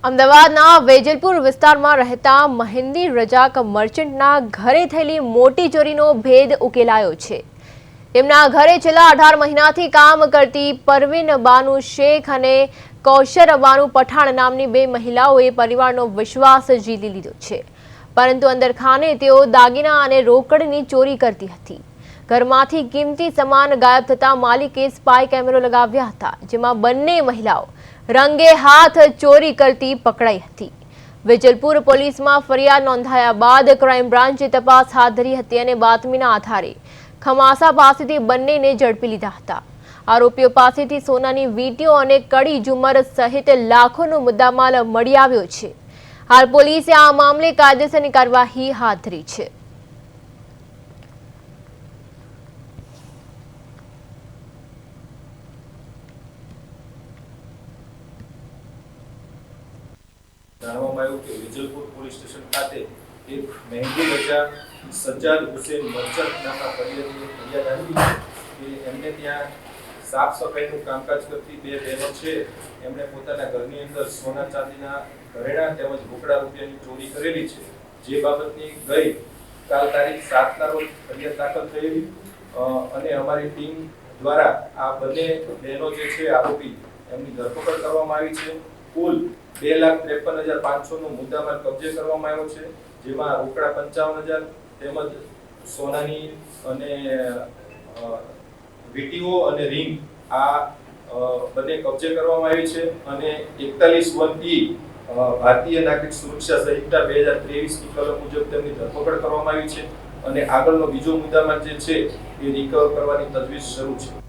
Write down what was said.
અમદાવાદના વેજલપુર વિસ્તારમાં રહેતા મહેંદી રજાક મર્ચન્ટના ઘરે થયેલી મોટી ચોરીનો ભેદ ઉકેલાયો છે। તેમના ઘરે છેલ્લા 18 મહિનાથી કામ કરતી પરવીન બાનુ શેખ અને કૌશર બાનુ પઠાણ નામની બે મહિલાઓએ પરિવારનો વિશ્વાસ જીતી લીધો છે, પરંતુ અંદરખાને તેઓ દાગીના અને રોકડની ચોરી કરતી હતી। ઘરમાંથી કિંમતી સામાન ગાયબ થતા માલિકે સ્પાય કેમેરો લગાવ્યા હતા, જેમાં બંને મહિલાઓ રંગે હાથ ચોરી કરતી પકડાઈ હતી। વેજલપુર પોલીસમાં ફરિયાદ નોંધાયા બાદ ક્રાઇમ બ્રાન્ચે તપાસ હાથ ધરી હતી અને બાતમીના આધારે ખમાસા પાસેથી બંનેને ઝડપી લીધા હતા। આરોપીઓ પાસેથી સોનાની વીંટીઓ અને કડી ઝુમર સહિત લાખોનો મુદ્દામાલ મળી આવ્યો છે। હાલ પોલીસે આ મામલે કાયદેસરની કાર્યવાહી હાથ ધરી છે। જાણવામાં આવ્યું કે વેજલપુર પોલીસ સ્ટેશન ખાતે એક મહેંદી રજા સજ્જાદ હુસેન મર્ચન્ટ નામના ફરિયાદીએ ફરિયાદ આવી કે એમને ત્યાં સાફ સફાઈનું કામકાજ કરતી બે બહેનો છે, એમણે પોતાના ઘરની અંદર સોના ચાંદીના ઘરેણા તેમજ રોકડા રૂપિયાની ચોરી કરેલી છે, જે બાબતની ગઈ કાલ તારીખ 7ના રોજ ફરિયાદ દાખલ થયેલી અને અમારી ટીમ દ્વારા આ બંને બહેનો જે છે આરોપી એમની ધરપકડ કરવામાં આવી છે। કુલ 2,53,500 નો મુદ્દામાલ કબજે કરવામાં આવ્યો છે, જેમાં રોકડા 55,000 તેમજ સોનાની અને વીટીઓ અને રિંગ આ બંને કબજે કરવામાં આવી છે અને 41(1) ભારતીય નાગરિક સુરક્ષા સંહિતા 2023 ની કલમ મુજબ તેમની ધરપકડ કરવામાં આવી છે અને આગળનો બીજો મુદ્દામાલ જે છે એ રિકવર કરવાની તજવીજ શરૂ છે।